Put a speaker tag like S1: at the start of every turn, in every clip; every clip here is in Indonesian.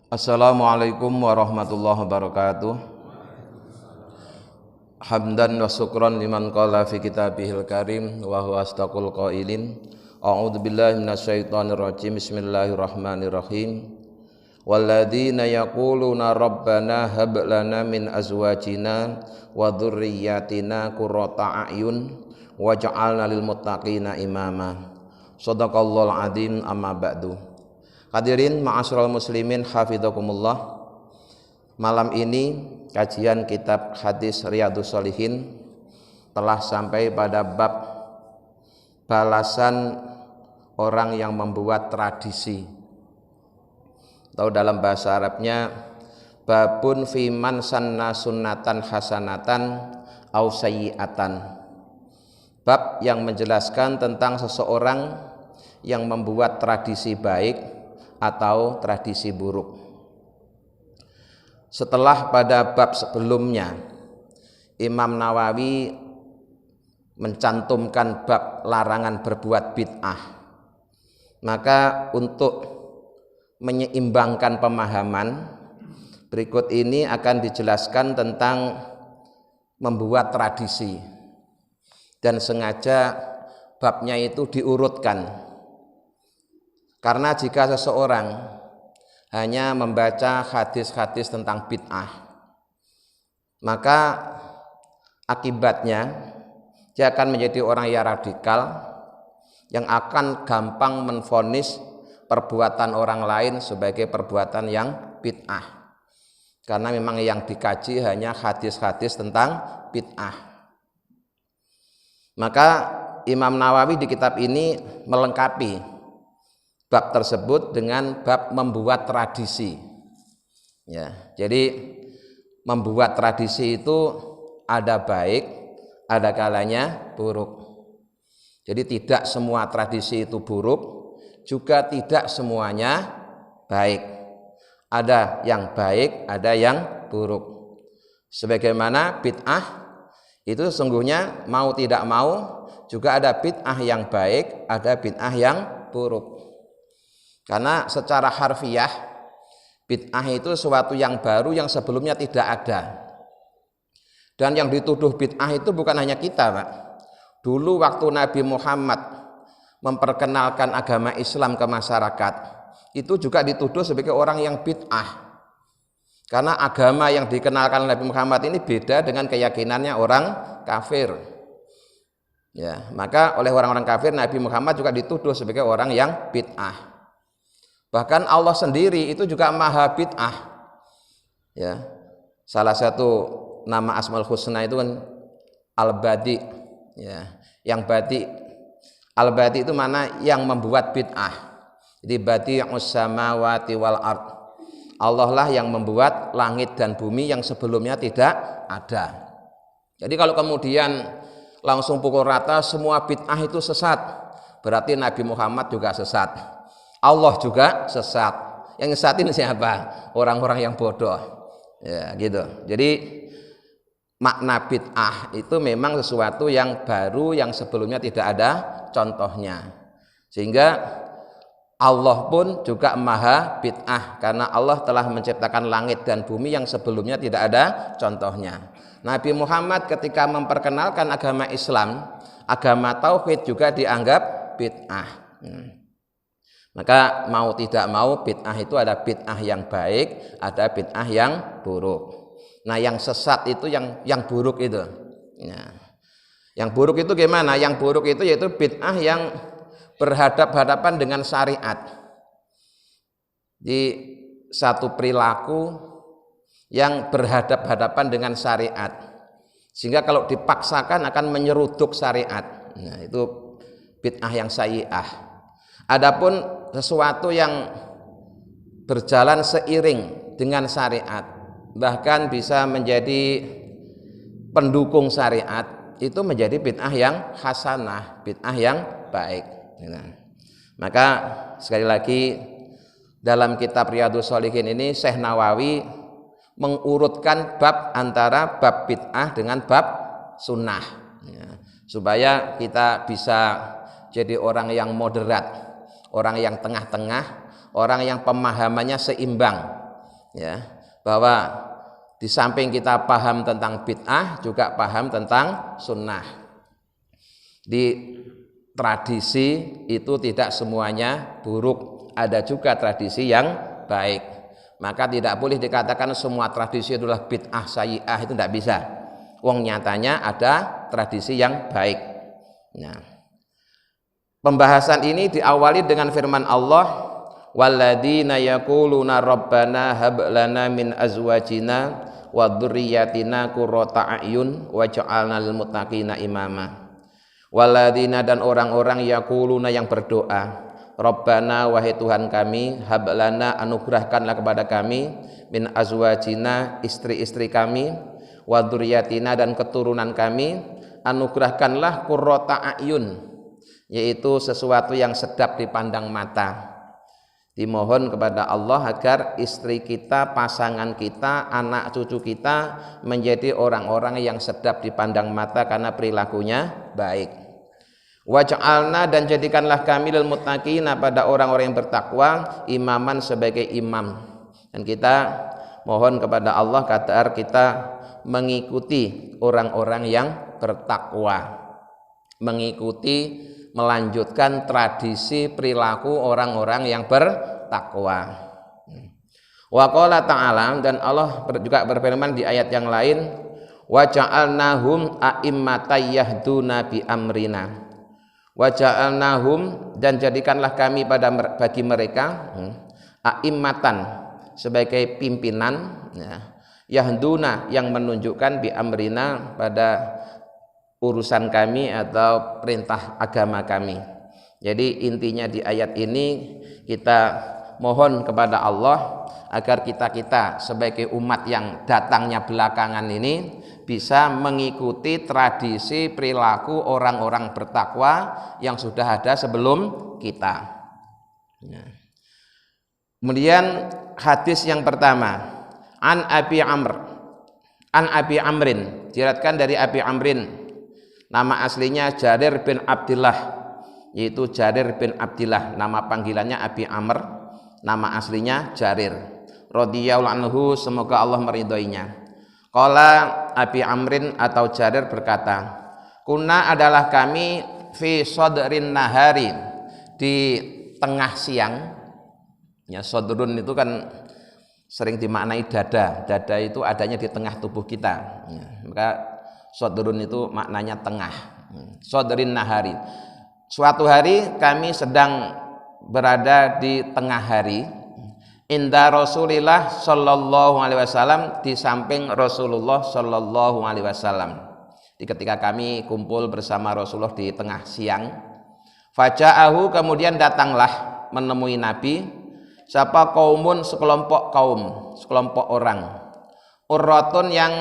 S1: Assalamualaikum warahmatullahi wabarakatuh. Hamdan wa syukran liman qala fi kitabihil karim wa huwa astaqul qailin. A'udzu billahi minasyaitonir rajim. Bismillahirrahmanirrahim. Walladzina yaquluna rabbana hab lana min azwajina wa dzurriyyatina qurrata a'yun waj'alna lil muttaqina imama. Shadaqallahul adzim, amma ba'du. Hadirin ma'asyiral muslimin hafizakumullah. Malam ini kajian kitab hadis Riyadhus Shalihin telah sampai pada bab balasan orang yang membuat tradisi, atau dalam bahasa Arabnya babun fi man sanna sunnatan hasanatan au sayyi'atan. Bab yang menjelaskan tentang seseorang yang membuat tradisi baik atau tradisi buruk. Setelah pada bab sebelumnya Imam Nawawi mencantumkan bab larangan berbuat bid'ah, maka untuk menyeimbangkan pemahaman, berikut ini akan dijelaskan tentang membuat tradisi, dan sengaja babnya itu diurutkan. Karena jika seseorang hanya membaca hadis-hadis tentang bid'ah, maka akibatnya dia akan menjadi orang yang radikal, yang akan gampang menvonis perbuatan orang lain sebagai perbuatan yang bid'ah. Karena memang yang dikaji hanya hadis-hadis tentang bid'ah. Maka Imam Nawawi di kitab ini melengkapi bab tersebut dengan bab membuat tradisi. Ya, jadi membuat tradisi itu ada baik, ada kalanya buruk. Jadi tidak semua tradisi itu buruk, juga tidak semuanya baik. Ada yang baik, ada yang buruk. Sebagaimana bid'ah itu sesungguhnya mau tidak mau juga ada bid'ah yang baik, ada bid'ah yang buruk. Karena secara harfiah bid'ah itu sesuatu yang baru yang sebelumnya tidak ada. Dan yang dituduh bid'ah itu bukan hanya kita, Pak. Dulu waktu Nabi Muhammad memperkenalkan agama Islam ke masyarakat, itu juga dituduh sebagai orang yang bid'ah. Karena agama yang dikenalkan Nabi Muhammad ini beda dengan keyakinannya orang kafir. Ya, maka oleh orang-orang kafir Nabi Muhammad juga dituduh sebagai orang yang bid'ah. Bahkan Allah sendiri itu juga maha bid'ah. Ya. Salah satu nama Asmaul Husna itu kan Al-Badi. Ya. Yang badi, Al-Badi itu mana yang membuat bid'ah. Jadi badi'us samawati wal ard. Allah lah yang membuat langit dan bumi yang sebelumnya tidak ada. Jadi kalau kemudian langsung pukul rata semua bid'ah itu sesat, berarti Nabi Muhammad juga sesat, Allah juga sesat. Yang sesat ini siapa? Orang-orang yang bodoh. Ya, gitu. Jadi makna bid'ah itu memang sesuatu yang baru yang sebelumnya tidak ada contohnya. Sehingga Allah pun juga maha bid'ah karena Allah telah menciptakan langit dan bumi yang sebelumnya tidak ada contohnya. Nabi Muhammad ketika memperkenalkan agama Islam, agama tauhid juga dianggap bid'ah. Maka mau tidak mau bid'ah itu ada bid'ah yang baik, ada bid'ah yang buruk. Nah, yang sesat itu yang buruk itu. Nah, yang buruk itu gimana? Yang buruk itu yaitu bid'ah yang berhadap-hadapan dengan syariat. Di satu perilaku yang berhadap-hadapan dengan syariat, sehingga kalau dipaksakan akan menyeruduk syariat. Nah, itu bid'ah yang sayyi'ah. Adapun sesuatu yang berjalan seiring dengan syariat, bahkan bisa menjadi pendukung syariat, itu menjadi bid'ah yang hasanah, bid'ah yang baik. Maka sekali lagi dalam kitab Riyadhus Shalihin ini Syekh Nawawi mengurutkan bab antara bab bid'ah dengan bab sunnah, supaya kita bisa jadi orang yang moderat, orang yang tengah-tengah, orang yang pemahamannya seimbang ya, bahwa di samping kita paham tentang bid'ah juga paham tentang sunnah. Di tradisi itu tidak semuanya buruk, ada juga tradisi yang baik. Maka tidak boleh dikatakan semua tradisi adalah bid'ah sayyi'ah, itu tidak bisa. Wong nyatanya ada tradisi yang baik. Nah, pembahasan ini diawali dengan firman Allah, walladzina yaquluna rabbana hab lana min azwajina wa dzurriyyatina qurrata a'yun waj'alna lil muttaqina imama. Walladzina, dan orang-orang yaquluna yang berdoa, Rabbana, wahai Tuhan kami, hab lana, anugerahkanlah kepada kami, min azwajina, istri-istri kami, wa dzurriyyatina, dan keturunan kami, anugerahkanlah qurrata a'yun, yaitu sesuatu yang sedap dipandang mata. Dimohon kepada Allah agar istri kita, pasangan kita, anak cucu kita menjadi orang-orang yang sedap dipandang mata karena perilakunya baik. Waj'alna, dan jadikanlah kami lil muttaqina, pada orang-orang yang bertakwa, imaman, sebagai imam. Dan kita mohon kepada Allah agar kita mengikuti orang-orang yang bertakwa, mengikuti, melanjutkan tradisi perilaku orang-orang yang bertakwa. Wa qala ta'ala, dan Allah juga berfirman di ayat yang lain, wa ja'alnahum a'immatan yahduna bi amrina. Wa ja'alnahum, dan jadikanlah kami bagi mereka a'immatan, sebagai pimpinan, ya, yahduna, yang menunjukkan bi amrina, pada urusan kami atau perintah agama kami. Jadi intinya di ayat ini kita mohon kepada Allah agar kita sebagai umat yang datangnya belakangan ini bisa mengikuti tradisi perilaku orang-orang bertakwa yang sudah ada sebelum kita. Kemudian hadis yang pertama, an Abi Amrin, diriwayatkan dari Abi Amrin, nama aslinya Jarir bin Abdillah, yaitu Jarir bin Abdillah, nama panggilannya Abi Amr, nama aslinya Jarir, radhiyallahu anhu, semoga Allah meridhoinya. Qala, Abi Amrin atau Jarir berkata, kunna, adalah kami, fi sodrin nahari, di tengah siang. Ya, sodrun itu kan sering dimaknai dada. Dada itu adanya di tengah tubuh kita, ya, maka sodrun itu maknanya tengah. Sodrin nahari, suatu hari kami sedang berada di tengah hari, inda Rasulillah sallallahu alaihi wasallam, di samping Rasulullah sallallahu alaihi wasallam. Ketika kami kumpul bersama Rasulullah di tengah siang, faja'ahu, kemudian datanglah menemui Nabi, siapa kaumun, sekelompok kaum, sekelompok orang, urratun, yang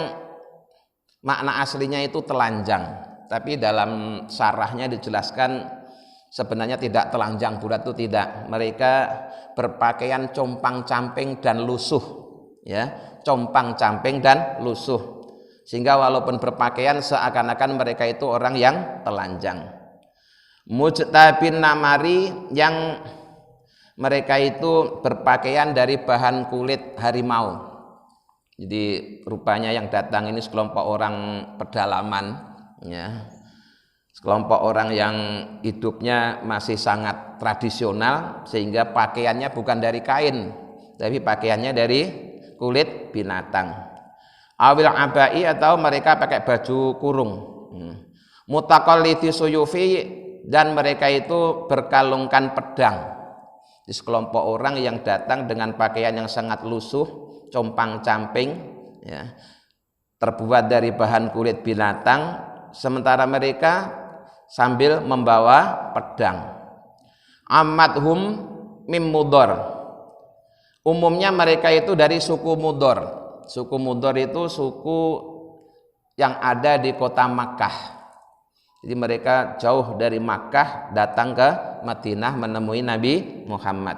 S1: makna aslinya itu telanjang, tapi dalam sarahnya dijelaskan sebenarnya tidak telanjang bulat, itu tidak. Mereka berpakaian compang-camping dan lusuh, ya, compang-camping dan lusuh, sehingga walaupun berpakaian seakan-akan mereka itu orang yang telanjang. Mujtabin namari, yang mereka itu berpakaian dari bahan kulit harimau. Jadi rupanya yang datang ini sekelompok orang pedalaman, ya, sekelompok orang yang hidupnya masih sangat tradisional, sehingga pakaiannya bukan dari kain, tapi pakaiannya dari kulit binatang. Awil abai, atau mereka pakai baju kurung. Mutaqallidi suyufi, dan mereka itu berkalungkan pedang. Di sekelompok orang yang datang dengan pakaian yang sangat lusuh, compang-camping, ya, terbuat dari bahan kulit binatang, sementara mereka sambil membawa pedang. Amadhum mim Mudor, umumnya mereka itu dari suku Mudor. Suku Mudor itu suku yang ada di kota Makkah. Jadi mereka jauh dari Makkah datang ke Madinah menemui Nabi Muhammad.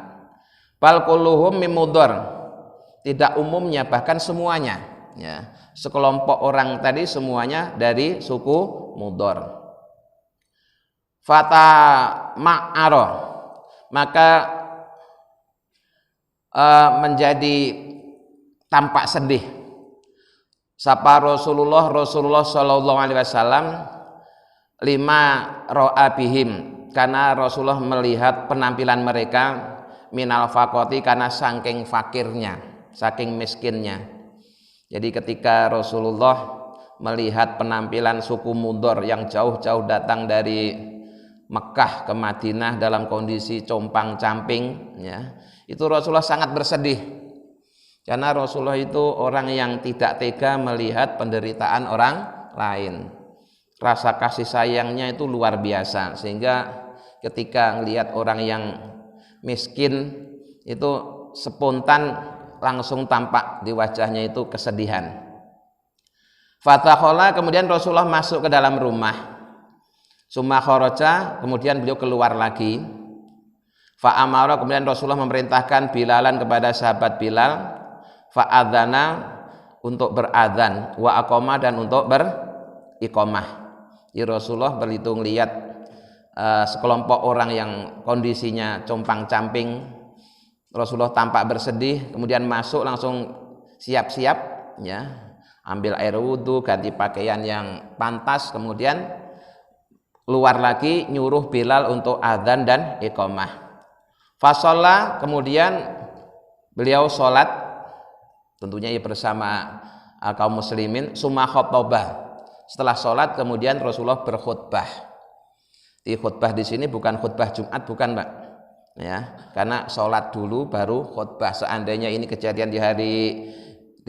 S1: Bal kulluhum mim Mudor, tidak umumnya, bahkan semuanya, ya, sekelompok orang tadi semuanya dari suku Mudor. Fata ma'aro, maka menjadi tampak sedih. Sapa Rasulullah sallallahu alaihi wasallam lima ro'a bihim, karena Rasulullah melihat penampilan mereka minal faqoti, karena saking fakirnya, saking miskinnya. Jadi ketika Rasulullah melihat penampilan suku Mudhar yang jauh-jauh datang dari Mekah ke Madinah dalam kondisi compang-camping, ya, itu Rasulullah sangat bersedih. Karena Rasulullah itu orang yang tidak tega melihat penderitaan orang lain. Rasa kasih sayangnya itu luar biasa, sehingga ketika melihat orang yang miskin itu spontan langsung tampak di wajahnya itu kesedihan. Fatakhola, kemudian Rasulullah masuk ke dalam rumah. Summa kharaja, kemudian beliau keluar lagi. Fa'amara, kemudian Rasulullah memerintahkan Bilalan kepada sahabat Bilal, fa'adzana, untuk beradzan, wa aqama, dan untuk beriqamah. Jadi Rasulullah begitu melihat sekelompok orang yang kondisinya compang-camping, Rasulullah tampak bersedih, kemudian masuk langsung siap-siap, ya, ambil air wudhu, ganti pakaian yang pantas, kemudian keluar lagi nyuruh Bilal untuk adzan dan iqamah. Fasholla, kemudian beliau sholat, tentunya bersama kaum muslimin. Summa khotobah, setelah sholat kemudian Rasulullah berkhutbah. Di khutbah di sini bukan khutbah Jumat, bukan, Mbak, ya, karena sholat dulu baru khutbah. Seandainya ini kejadian di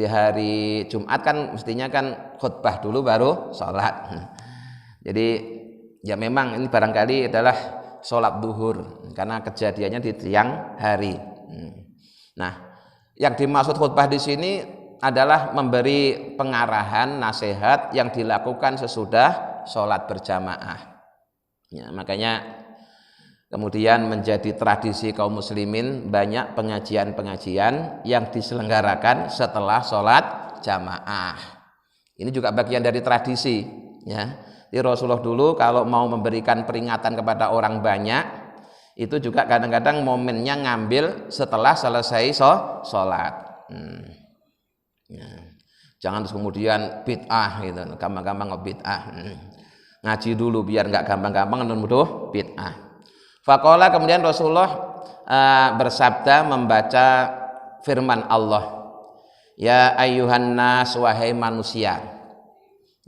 S1: hari Jumat kan mestinya kan khutbah dulu baru sholat. Jadi ya memang ini barangkali adalah sholat duhur karena kejadiannya di siang hari. Nah, yang dimaksud khutbah di sini adalah memberi pengarahan, nasihat yang dilakukan sesudah sholat berjamaah. Ya, makanya kemudian menjadi tradisi kaum muslimin banyak pengajian-pengajian yang diselenggarakan setelah sholat jamaah. Ini juga bagian dari tradisi, ya. Di Rasulullah dulu kalau mau memberikan peringatan kepada orang banyak, itu juga kadang-kadang momennya ngambil setelah selesai sholat. Ya. Jangan terus kemudian bid'ah gitu, gampang-gampang ngebid'ah. Ngaji dulu biar nggak gampang-gampang menuduh bid'ah. Faqala, kemudian Rasulullah bersabda membaca firman Allah, ya ayyuhan nas, wahai manusia.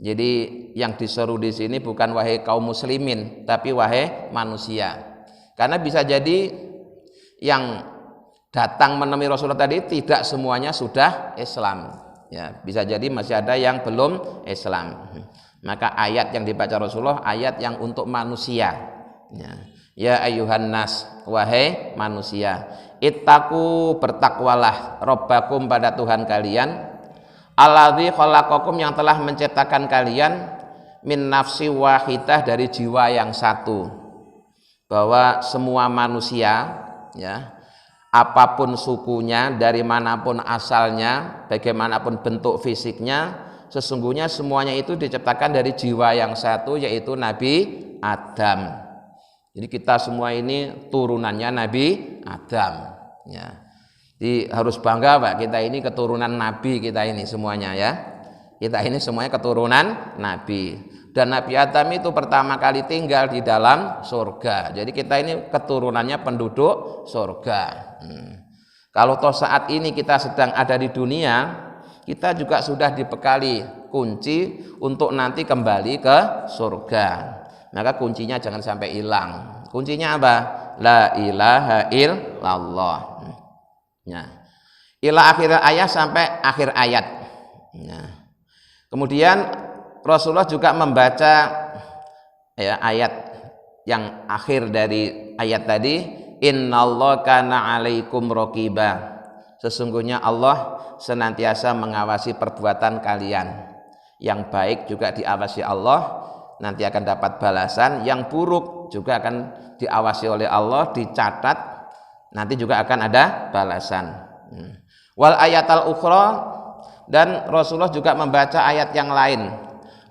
S1: Jadi yang diseru di sini bukan wahai kaum muslimin, tapi wahai manusia. Karena bisa jadi yang datang menemui Rasulullah tadi tidak semuanya sudah Islam, ya, bisa jadi masih ada yang belum Islam. Maka ayat yang dibaca Rasulullah ayat yang untuk manusia, ya ayyuhan nas, wahai manusia, ittaqu, bertakwalah, rabbakum, pada Tuhan kalian, alladzi khalaqakum, yang telah menciptakan kalian, min nafsi wahidah, dari jiwa yang satu. Bahwa semua manusia, ya, apapun sukunya, dari manapun asalnya, bagaimanapun bentuk fisiknya, sesungguhnya semuanya itu diciptakan dari jiwa yang satu, yaitu Nabi Adam. Jadi kita semua ini turunannya Nabi Adam, ya. Jadi harus bangga, Pak, kita ini keturunan Nabi, kita ini semuanya, ya. Kita ini semuanya keturunan Nabi. Dan Nabi Adam itu pertama kali tinggal di dalam surga. Jadi kita ini keturunannya penduduk surga. Kalau toh saat ini kita sedang ada di dunia, kita juga sudah dibekali kunci untuk nanti kembali ke surga. Maka kuncinya jangan sampai hilang. Kuncinya apa? La ilaha illallah. Ya. Ila akhir ayat, sampai akhir ayat. Ya. Kemudian Rasulullah juga membaca, ya, ayat yang akhir dari ayat tadi, innallaha kana 'alaikum raqiba. Sesungguhnya Allah senantiasa mengawasi perbuatan kalian. Yang baik juga diawasi Allah, nanti akan dapat balasan. Yang buruk juga akan diawasi oleh Allah, dicatat, nanti juga akan ada balasan. Wal ayatal ukhra, dan Rasulullah juga membaca ayat yang lain,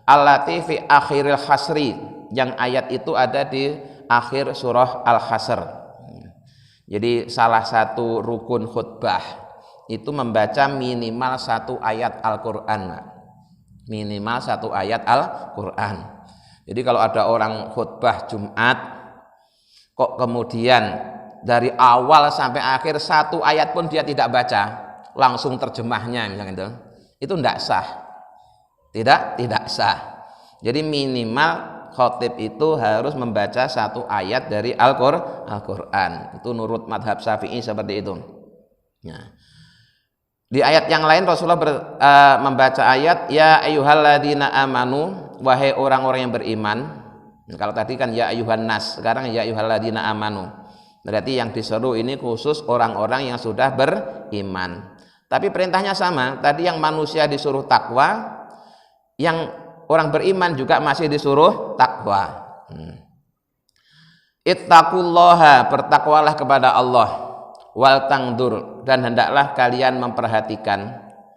S1: allati fi akhiril hasri, yang ayat itu ada di akhir surah Al-Hasr. Jadi salah satu rukun khutbah itu membaca minimal 1 ayat Al-Quran, minimal 1 ayat Al-Quran. Jadi kalau ada orang khutbah Jumat kok kemudian dari awal sampai akhir 1 ayat pun dia tidak baca, langsung terjemahnya misalnya, itu tidak sah, tidak sah. Jadi minimal khotib itu harus membaca 1 ayat dari Al-Quran. Itu nurut madhab Syafi'i seperti itu. Nah, di ayat yang lain Rasulullah membaca ayat ya ayyuhalladzina amanu, wahai orang-orang yang beriman. Nah, kalau tadi kan ya ayyuhan nas, sekarang ya ayyuhalladzina amanu. Berarti yang disuruh ini khusus orang-orang yang sudah beriman. Tapi perintahnya sama, tadi yang manusia disuruh takwa, yang orang beriman juga masih disuruh takwa. Ittaqullaha, bertakwalah kepada Allah, wal tangdur, dan hendaklah kalian memperhatikan,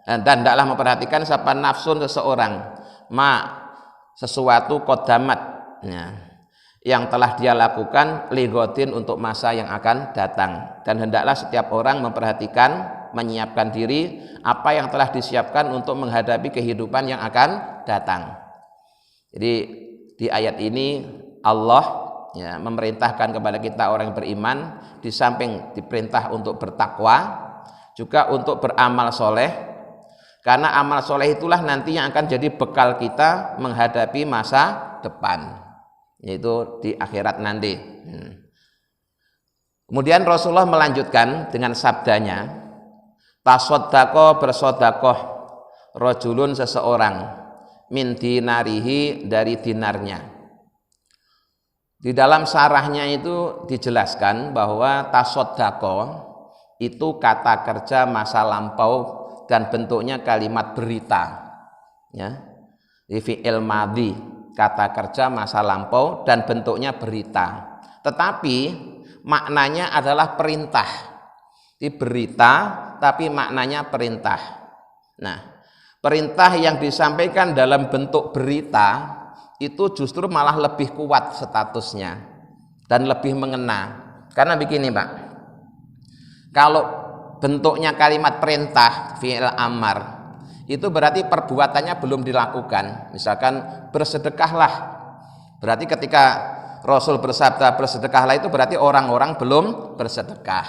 S1: dan hendaklah memperhatikan sapa nafsun seseorang, sesuatu qaddamat, yang telah dia lakukan ligodin untuk masa yang akan datang. Dan hendaklah setiap orang memperhatikan, menyiapkan diri apa yang telah disiapkan untuk menghadapi kehidupan yang akan datang. Jadi di ayat ini Allah memerintahkan kepada kita orang yang beriman, di samping diperintah untuk bertakwa, juga untuk beramal soleh, karena amal soleh itulah nanti yang akan jadi bekal kita menghadapi masa depan, yaitu di akhirat nanti. Kemudian Rasulullah melanjutkan dengan sabdanya, tasoddaqo, bersodakoh, rojulun, seseorang, min dinarihi, dari dinarnya. Di dalam sarahnya itu dijelaskan bahwa tasoddaqo itu kata kerja masa lampau dan bentuknya kalimat berita, di fi'il madhi, kata kerja masa lampau dan bentuknya berita, tetapi maknanya adalah perintah. Di berita tapi maknanya perintah. Nah, perintah yang disampaikan dalam bentuk berita itu justru malah lebih kuat statusnya dan lebih mengena. Karena begini Pak, kalau bentuknya kalimat perintah fi'il amar, itu berarti perbuatannya belum dilakukan. Misalkan bersedekahlah, berarti ketika Rasul bersabda bersedekahlah itu berarti orang-orang belum bersedekah,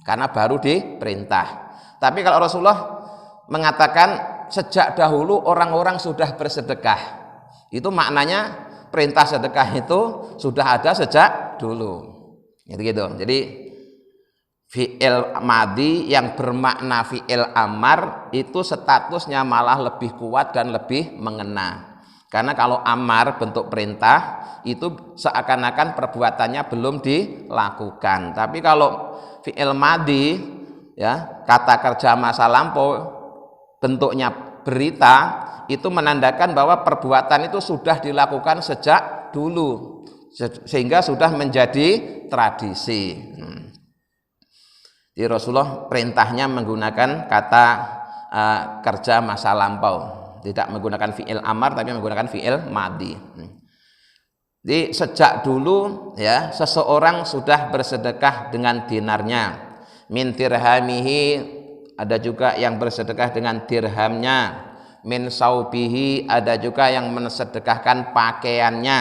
S1: karena baru diperintah. Tapi kalau Rasulullah mengatakan sejak dahulu orang-orang sudah bersedekah, itu maknanya perintah sedekah itu sudah ada sejak dulu, gitu. Jadi fi'il madhi yang bermakna fi'il amar itu statusnya malah lebih kuat dan lebih mengena. Karena kalau amar bentuk perintah itu seakan-akan perbuatannya belum dilakukan. Tapi kalau fi'il madhi, kata kerja masa lampau, bentuknya berita, itu menandakan bahwa perbuatan itu sudah dilakukan sejak dulu, sehingga sudah menjadi tradisi. Jadi Rasulullah perintahnya menggunakan kata kerja masa lampau, tidak menggunakan fi'il amar tapi menggunakan fi'il madhi. Jadi sejak dulu seseorang sudah bersedekah dengan dinarnya, min dirhamihi, ada juga yang bersedekah dengan dirhamnya, min saubihi, ada juga yang mensedekahkan pakaiannya,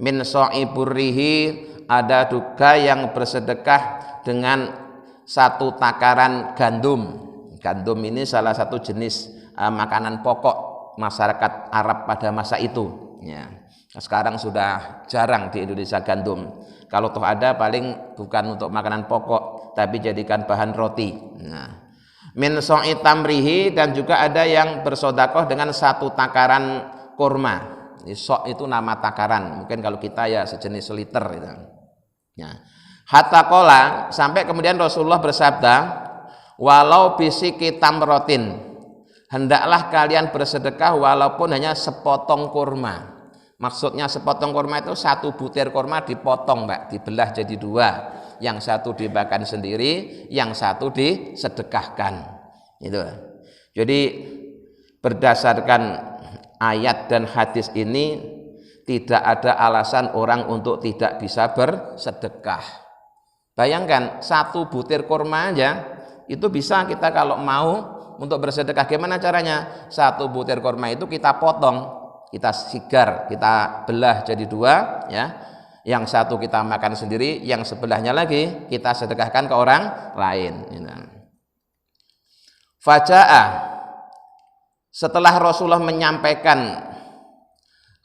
S1: min so'iburrihi, ada juga yang bersedekah dengan 1 takaran gandum. Gandum ini salah satu jenis makanan pokok masyarakat Arab pada masa itu. Sekarang sudah jarang di Indonesia gandum. Kalau toh ada paling bukan untuk makanan pokok, tapi jadikan bahan roti. Min so'i tamrihi, dan juga ada yang bersodakoh dengan 1 takaran kurma. So' itu nama takaran. Mungkin kalau kita ya sejenis liter. Hatta qala, sampai kemudian Rasulullah bersabda, walau bisiki tamrotin, hendaklah kalian bersedekah walaupun hanya sepotong kurma. Maksudnya sepotong kurma itu 1 butir kurma dipotong Mbak, dibelah jadi 2, yang 1 dimakan sendiri, yang 1 disedekahkan. Itu. Jadi berdasarkan ayat dan hadis ini tidak ada alasan orang untuk tidak bisa bersedekah. Bayangkan 1 butir kurma aja itu bisa kita kalau mau untuk bersedekah. Gimana caranya? 1 butir kurma itu kita potong, kita sigar, kita belah jadi 2 ya. Yang 1 kita makan sendiri, yang sebelahnya lagi kita sedekahkan ke orang lain. Faja'a, setelah Rasulullah menyampaikan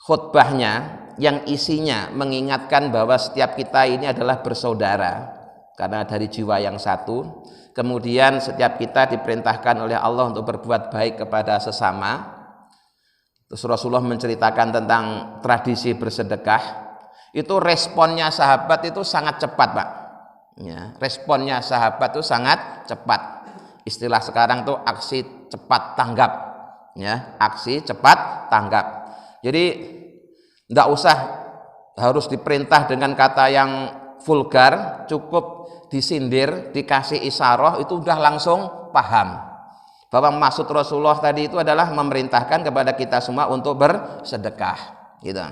S1: khutbahnya yang isinya mengingatkan bahwa setiap kita ini adalah bersaudara karena dari jiwa yang satu. Kemudian setiap kita diperintahkan oleh Allah untuk berbuat baik kepada sesama. Terus Rasulullah menceritakan tentang tradisi bersedekah. Itu responnya sahabat itu sangat cepat, Pak. Ya, responnya sahabat itu sangat cepat. Istilah sekarang tuh aksi cepat tanggap. Ya, aksi cepat tanggap. Jadi tidak usah harus diperintah dengan kata yang vulgar, cukup disindir, dikasih isyarah itu udah langsung paham bahwa maksud Rasulullah tadi itu adalah memerintahkan kepada kita semua untuk bersedekah gitu.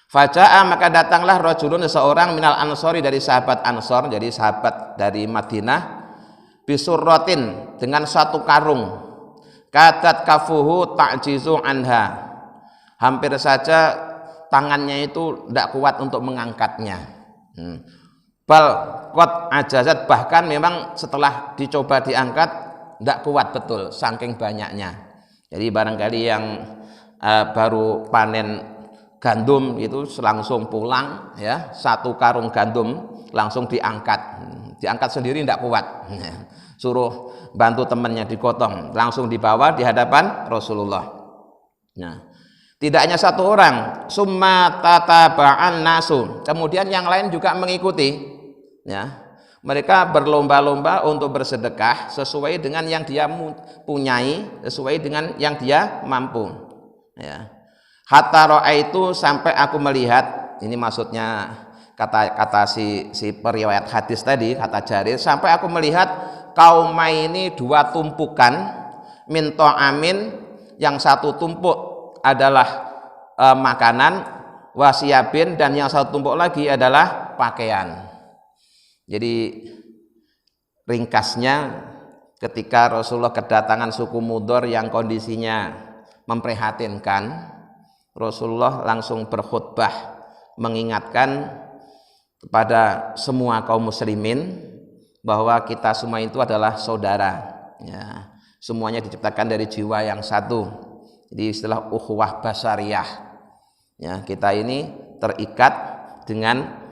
S1: Faja'a, maka datanglah rajulun, seseorang, minal ansori, dari sahabat Ansor, jadi sahabat dari Madinah, bisurratin, dengan 1 karung, kadat kafuhu ta'jizu anha, hampir saja tangannya itu tidak kuat untuk mengangkatnya. Bal qad ajazat, bahkan memang setelah dicoba diangkat tidak kuat betul saking banyaknya. Jadi barangkali yang baru panen gandum itu langsung pulang ya, 1 karung gandum langsung diangkat sendiri tidak kuat, suruh bantu temannya digotong, langsung dibawa di hadapan Rasulullah. Nah, tidak hanya 1 orang, summa tataba'an nasu, kemudian yang lain juga mengikuti. Ya, mereka berlomba-lomba untuk bersedekah sesuai dengan yang dia punyai, sesuai dengan yang dia mampu. Ya. Hatta ra'aitu, sampai aku melihat, ini maksudnya kata si periwayat hadis tadi, kata Jarir, sampai aku melihat kaumaini 2 tumpukan, min ta'amin, yang 1 tumpuk adalah makanan, wasiyabin, dan yang 1 tumpuk lagi adalah pakaian. Jadi ringkasnya, ketika Rasulullah kedatangan suku Mudhar yang kondisinya memprihatinkan, Rasulullah langsung berkhutbah mengingatkan kepada semua kaum muslimin bahwa kita semua itu adalah saudara. Ya, semuanya diciptakan dari jiwa yang satu. Jadi istilah ukhuwah basariyah. Ya, kita ini terikat dengan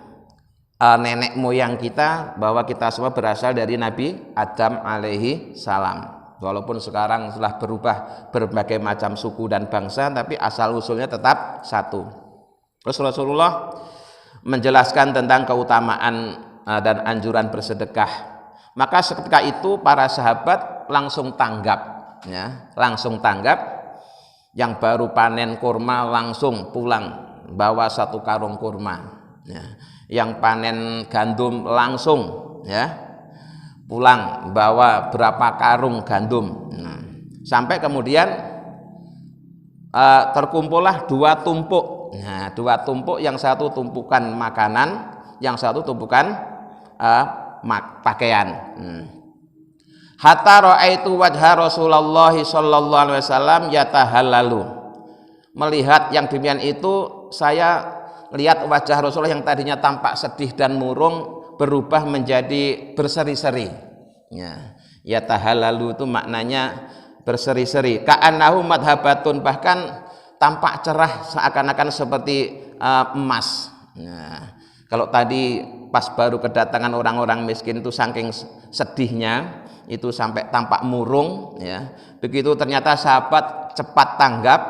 S1: nenek moyang kita, bahwa kita semua berasal dari Nabi Adam alaihi salam. Walaupun sekarang telah berubah berbagai macam suku dan bangsa, tapi asal usulnya tetap satu. Terus Rasulullah menjelaskan tentang keutamaan dan anjuran bersedekah. Maka seketika itu para sahabat langsung tanggap, ya, langsung tanggap. Yang baru panen kurma langsung pulang bawa 1 karung kurma. Ya. Yang panen gandum langsung ya pulang bawa berapa karung gandum. Sampai kemudian terkumpullah 2 tumpuk. Nah, 2 tumpuk, yang 1 tumpukan makanan, yang 1 tumpukan pakaian. Hatta ra'aitu wajha Rasulullah sallallahu alaihi wasallam yatahallalu. Melihat yang demikian itu, saya lihat wajah Rasulullah yang tadinya tampak sedih dan murung berubah menjadi berseri-seri. Ya, yatahallalu itu maknanya berseri-seri. Ka'annahu madhabatun, bahkan tampak cerah seakan-akan seperti emas. Nah, kalau tadi pas baru kedatangan orang-orang miskin itu saking sedihnya itu sampai tampak murung, ya. Begitu ternyata sahabat cepat tanggap,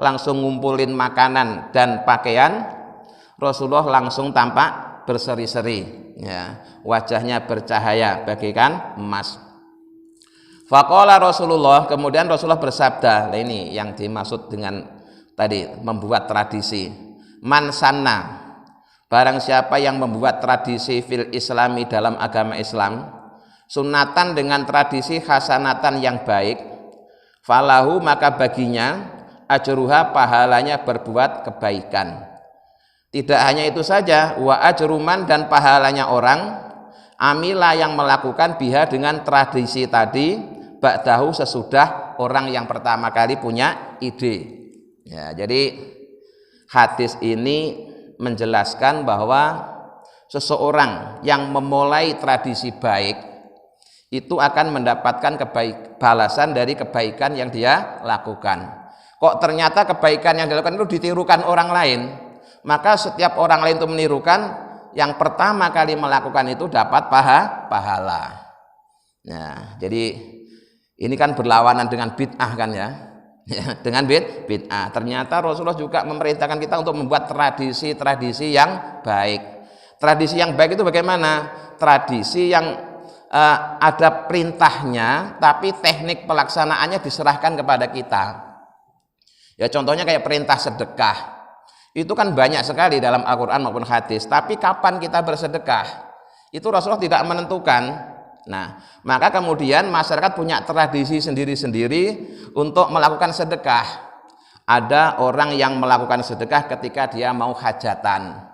S1: langsung ngumpulin makanan dan pakaian, Rasulullah langsung tampak berseri-seri, ya. Wajahnya bercahaya bagaikan emas. Faqala Rasulullah, kemudian Rasulullah bersabda, nah ini yang dimaksud dengan tadi membuat tradisi. Man sanna, barang siapa yang membuat tradisi fil islami, dalam agama Islam, sunatan, dengan tradisi hasanatan yang baik, falahu, maka baginya ajruha, pahalanya berbuat kebaikan. Tidak hanya itu saja, wa ajruman, dan pahalanya orang Amila yang melakukan biha dengan tradisi tadi ba'dahu sesudah orang yang pertama kali punya ide. Ya, jadi hadis ini menjelaskan bahwa seseorang yang memulai tradisi baik itu akan mendapatkan balasan dari kebaikan yang dia lakukan. Kok ternyata kebaikan yang dilakukan itu ditirukan orang lain, maka setiap orang lain itu menirukan, yang pertama kali melakukan itu dapat pahala. Nah, jadi ini kan berlawanan dengan bid'ah kan ya. Dengan bid'ah. Ternyata Rasulullah juga memerintahkan kita untuk membuat tradisi-tradisi yang baik. Tradisi yang baik itu bagaimana? Tradisi yang ada perintahnya, tapi teknik pelaksanaannya diserahkan kepada kita. Ya contohnya kayak perintah sedekah. Itu kan banyak sekali dalam Al-Quran maupun hadis. Tapi kapan kita bersedekah? Itu Rasulullah tidak menentukan. Nah, maka kemudian masyarakat punya tradisi sendiri-sendiri untuk melakukan sedekah. Ada orang yang melakukan sedekah ketika dia mau hajatan.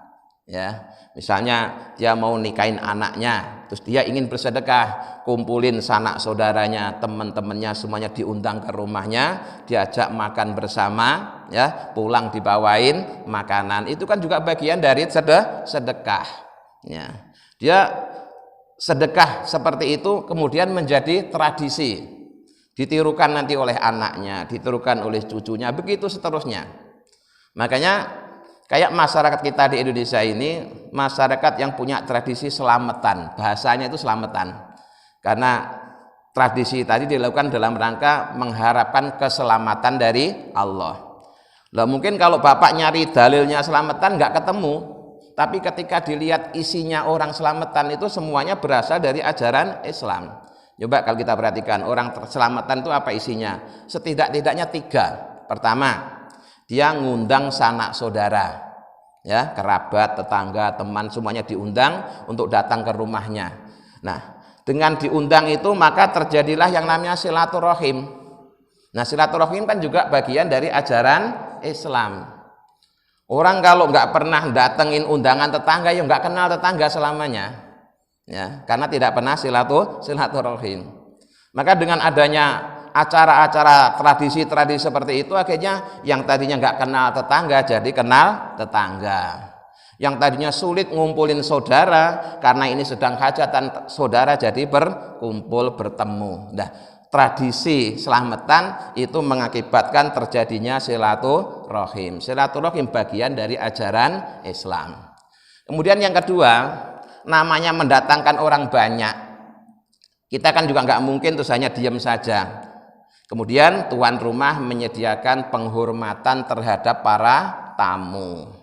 S1: Ya, misalnya dia mau nikahin anaknya, terus dia ingin bersedekah, kumpulin sanak saudaranya, teman-temannya semuanya diundang ke rumahnya, diajak makan bersama, ya, pulang dibawain makanan. Itu kan juga bagian dari sedekah. Ya. Dia sedekah seperti itu kemudian menjadi tradisi, ditirukan nanti oleh anaknya, ditirukan oleh cucunya, begitu seterusnya. Makanya kayak masyarakat kita di Indonesia ini, masyarakat yang punya tradisi selamatan, bahasanya itu selamatan. Karena tradisi tadi dilakukan dalam rangka mengharapkan keselamatan dari Allah. Lah mungkin kalau bapak nyari dalilnya selamatan nggak ketemu, tapi ketika dilihat isinya orang selamatan itu semuanya berasal dari ajaran Islam. Coba kalau kita perhatikan orang selamatan itu apa isinya? Setidak-tidaknya 3. Pertama, dia ngundang sanak saudara, ya, kerabat, tetangga, teman, semuanya diundang untuk datang ke rumahnya. Nah, dengan diundang itu maka terjadilah yang namanya silaturahim. Nah, silaturahim kan juga bagian dari ajaran Islam. Orang kalau nggak pernah datengin undangan tetangga, ya nggak kenal tetangga selamanya, ya, karena tidak pernah silaturahim. Maka dengan adanya acara-acara tradisi-tradisi seperti itu, akhirnya yang tadinya nggak kenal tetangga jadi kenal tetangga. Yang tadinya sulit ngumpulin saudara karena ini sedang hajatan saudara jadi berkumpul bertemu. Nah, tradisi selamatan itu mengakibatkan terjadinya silaturahim. Silaturahim bagian dari ajaran Islam. Kemudian yang kedua, namanya mendatangkan orang banyak. Kita kan juga nggak mungkin terus hanya diam saja. Kemudian tuan rumah menyediakan penghormatan terhadap para tamu.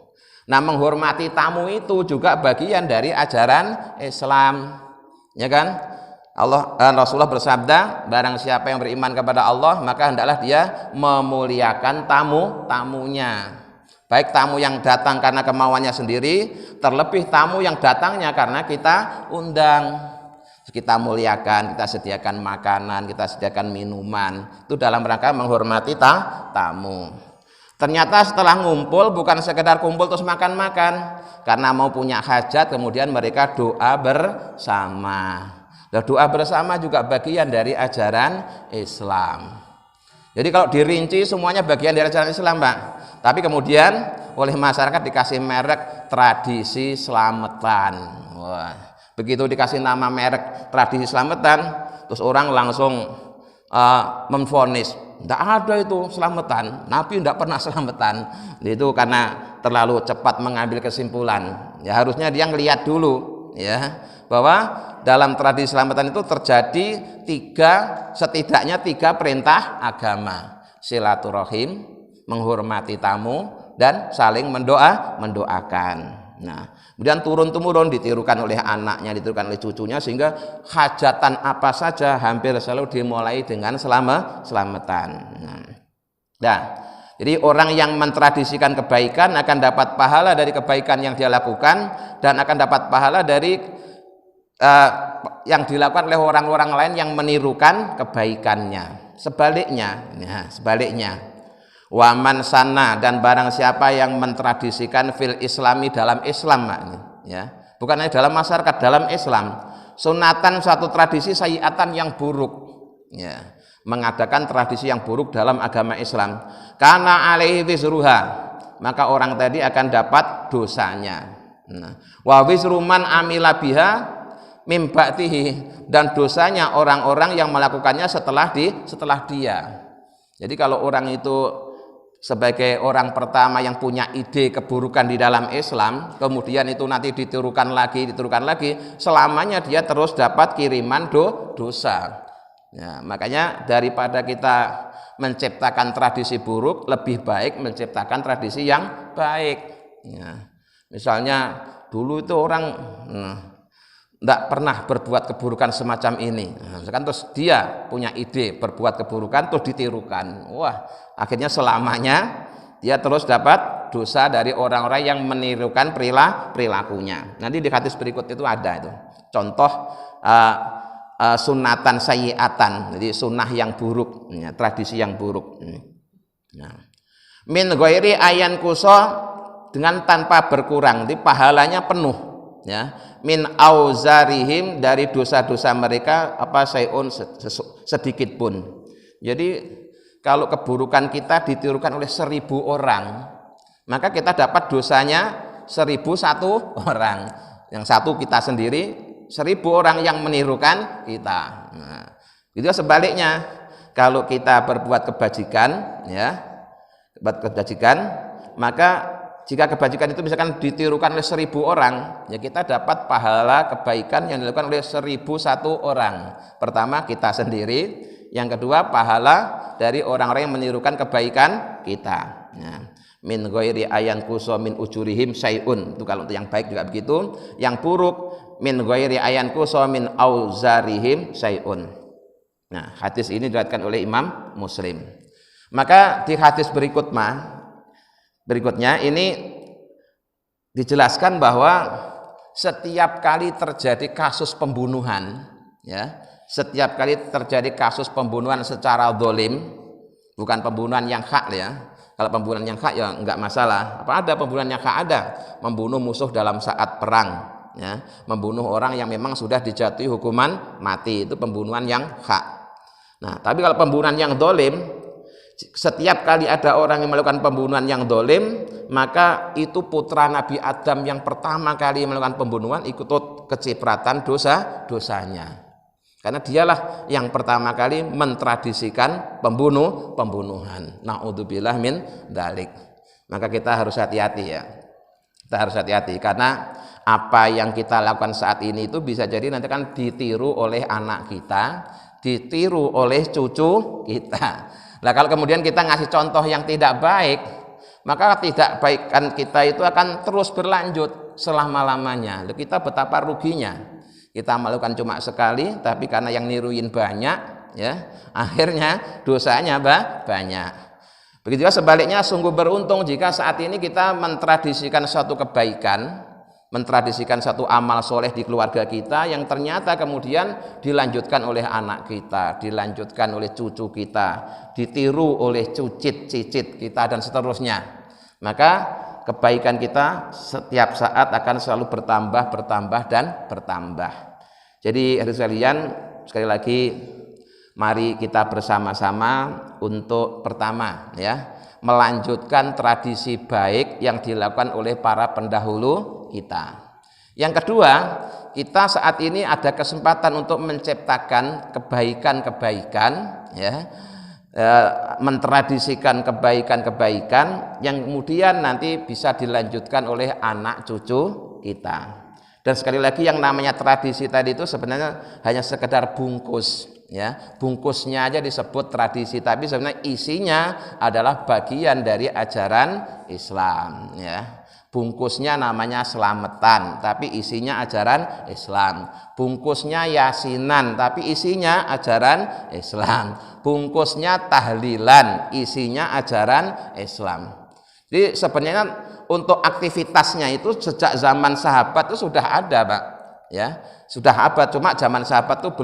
S1: Nah, menghormati tamu itu juga bagian dari ajaran Islam, ya kan? Rasulullah bersabda, barang siapa yang beriman kepada Allah, maka hendaklah dia memuliakan tamunya. Baik tamu yang datang karena kemauannya sendiri, terlebih tamu yang datangnya karena kita undang. Kita muliakan, kita sediakan makanan, kita sediakan minuman, itu dalam rangka menghormati tamu. Ternyata setelah ngumpul bukan sekedar kumpul terus makan-makan, karena mau punya hajat kemudian mereka doa bersama. Nah, doa bersama juga bagian dari ajaran Islam. Jadi kalau dirinci semuanya bagian dari ajaran Islam, Pak. Tapi kemudian oleh masyarakat dikasih merek tradisi selamatan. Wah. Begitu dikasih nama merek tradisi selamatan, terus orang langsung memvonis, tidak ada itu selamatan, Nabi tidak pernah selamatan. Itu karena terlalu cepat mengambil kesimpulan. Ya harusnya dia ngelihat dulu, ya, bahwa dalam tradisi selamatan itu terjadi setidaknya tiga perintah agama: silaturahim, menghormati tamu, dan saling mendoakan. Nah, kemudian turun-temurun ditirukan oleh anaknya, ditirukan oleh cucunya, sehingga hajatan apa saja hampir selalu dimulai dengan selamatan. Nah, jadi orang yang mentradisikan kebaikan akan dapat pahala dari kebaikan yang dia lakukan, dan akan dapat pahala dari yang dilakukan oleh orang-orang lain yang menirukan kebaikannya. Sebaliknya. Waman sana, dan barang siapa yang mentradisikan fil islami dalam Islam, ya, bukan hanya dalam masyarakat, dalam Islam, Sunatan suatu tradisi sayiatan yang buruk, ya, mengadakan tradisi yang buruk dalam agama Islam. Karena alaihi wizruha, maka orang tadi akan dapat dosanya. Nah, wa wizruman amila biha mim ba'dihi, dan dosanya orang-orang yang melakukannya setelah dia. Jadi kalau orang itu sebagai orang pertama yang punya ide keburukan di dalam Islam, kemudian itu nanti ditirukan lagi, selamanya dia terus dapat kiriman dosa. Ya, makanya daripada kita menciptakan tradisi buruk, lebih baik menciptakan tradisi yang baik. Ya, misalnya dulu itu orang tidak pernah berbuat keburukan semacam ini, misalkan terus dia punya ide berbuat keburukan terus ditirukan, wah, akhirnya selamanya dia terus dapat dosa dari orang-orang yang menirukan perilakunya. Nanti di hadis berikut itu ada itu contoh sunatan sayiatan, jadi sunnah yang buruk, ya, tradisi yang buruk. Nah, min ghairi ayan kuso, dengan tanpa berkurang, di pahalanya penuh, ya, min auzarihim, dari dosa-dosa mereka apa sayun sedikit pun. Jadi kalau keburukan kita ditirukan oleh 1000 orang, maka kita dapat dosanya 1001 orang. Yang satu kita sendiri, 1000 orang yang menirukan kita. Nah, itu sebaliknya, kalau kita berbuat kebajikan, ya, maka jika kebajikan itu misalkan ditirukan oleh 1000 orang, ya kita dapat pahala kebaikan yang dilakukan oleh 1001 orang. Pertama kita sendiri, yang kedua pahala dari orang-orang yang menirukan kebaikan kita. Nah, min ghairi ayan kuso min ujurihim syai'un, itu kalau untuk yang baik juga begitu. Yang buruk, min ghairi ayan kuso min auzarihim syai'un. Nah, hadis ini diriwayatkan oleh Imam Muslim. Maka di hadis berikutnya ini dijelaskan bahwa setiap kali terjadi kasus pembunuhan, ya, setiap kali terjadi kasus pembunuhan secara zalim, bukan pembunuhan yang hak, ya. Kalau pembunuhan yang hak ya enggak masalah. Apa ada pembunuhan yang hak? Ada. Membunuh musuh dalam saat perang, ya, membunuh orang yang memang sudah dijatuhi hukuman mati, itu pembunuhan yang hak. Nah, tapi kalau pembunuhan yang zalim, setiap kali ada orang yang melakukan pembunuhan yang zalim, maka itu putra Nabi Adam yang pertama kali melakukan pembunuhan ikut kecipratan dosanya. Karena dialah yang pertama kali mentradisikan pembunuhan. Na'udzubillah min dzalik. Maka kita harus hati-hati, ya. Kita harus hati-hati karena apa yang kita lakukan saat ini itu bisa jadi nanti kan ditiru oleh anak kita, ditiru oleh cucu kita. Nah, kalau kemudian kita ngasih contoh yang tidak baik, maka tidak baikan kita itu akan terus berlanjut selama-lamanya. Kita betapa ruginya. Kita melakukan cuma sekali, tapi karena yang niruin banyak, ya, akhirnya dosanya banyak. Begitu juga sebaliknya, sungguh beruntung jika saat ini kita mentradisikan suatu kebaikan, mentradisikan satu amal soleh di keluarga kita yang ternyata kemudian dilanjutkan oleh anak kita, dilanjutkan oleh cucu kita, ditiru oleh cicit kita dan seterusnya. Maka kebaikan kita setiap saat akan selalu bertambah dan bertambah. Jadi hadirin sekalian, sekali lagi mari kita bersama-sama untuk pertama, ya, melanjutkan tradisi baik yang dilakukan oleh para pendahulu kita. Yang kedua, kita saat ini ada kesempatan untuk menciptakan kebaikan-kebaikan, ya, mentradisikan kebaikan-kebaikan yang kemudian nanti bisa dilanjutkan oleh anak cucu kita. Dan sekali lagi, yang namanya tradisi tadi itu sebenarnya hanya sekedar bungkus, ya, bungkusnya aja disebut tradisi, tapi sebenarnya isinya adalah bagian dari ajaran Islam, ya. Bungkusnya namanya selamatan, tapi isinya ajaran Islam. Bungkusnya yasinan, tapi isinya ajaran Islam. Bungkusnya tahlilan, isinya ajaran Islam. Jadi sebenarnya untuk aktivitasnya itu sejak zaman sahabat itu sudah ada, Pak, ya, sudah ada. Cuma zaman sahabat itu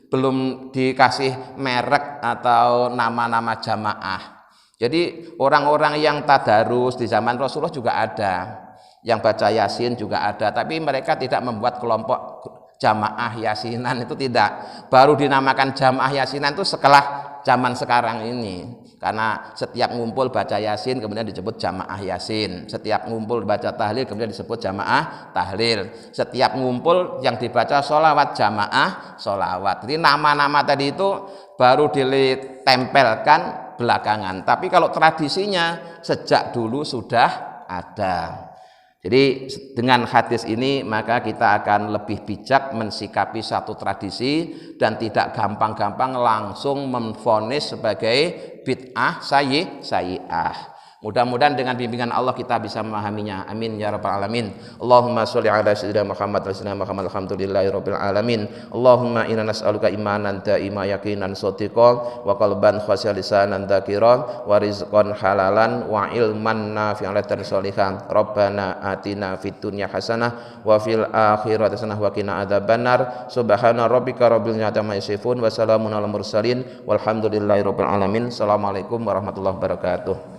S1: belum dikasih merek atau nama-nama jamaah. Jadi orang-orang yang tadarus di zaman Rasulullah juga ada, yang baca Yasin juga ada, tapi mereka tidak membuat kelompok jamaah yasinan itu tidak. Baru dinamakan jamaah yasinan itu setelah zaman sekarang ini. Karena setiap ngumpul baca yasin kemudian disebut jamaah yasin. Setiap ngumpul baca tahlil kemudian disebut jamaah tahlil. Setiap ngumpul yang dibaca sholawat jamaah sholawat. Jadi nama-nama tadi itu baru ditempelkan belakangan. Tapi kalau tradisinya sejak dulu sudah ada. Jadi dengan hadis ini maka kita akan lebih bijak mensikapi satu tradisi dan tidak gampang-gampang langsung memvonis sebagai bid'ah sayyi'ah. Mudah-mudahan dengan bimbingan Allah kita bisa memahaminya. Amin ya rabbal alamin. Allahumma sholli ala sayyidina Muhammad wa sayyidina Muhammad alhamdulillahi rabbil alamin. Allahumma inna nas'aluka imanan da'ima yaqinan shadiqan wa qalban khashi'an lisanan dzakiran wa rizqan halalan wa ilman nafi'an dan sholihan. Rabbana atina fid dunya hasanah wa fil akhirati hasanah wa qina adzabannar. Subhana rabbika rabbil izzati amma yasifun wa salamun alal mursalin walhamdulillahi rabbil alamin. Assalamualaikum warahmatullahi wabarakatuh.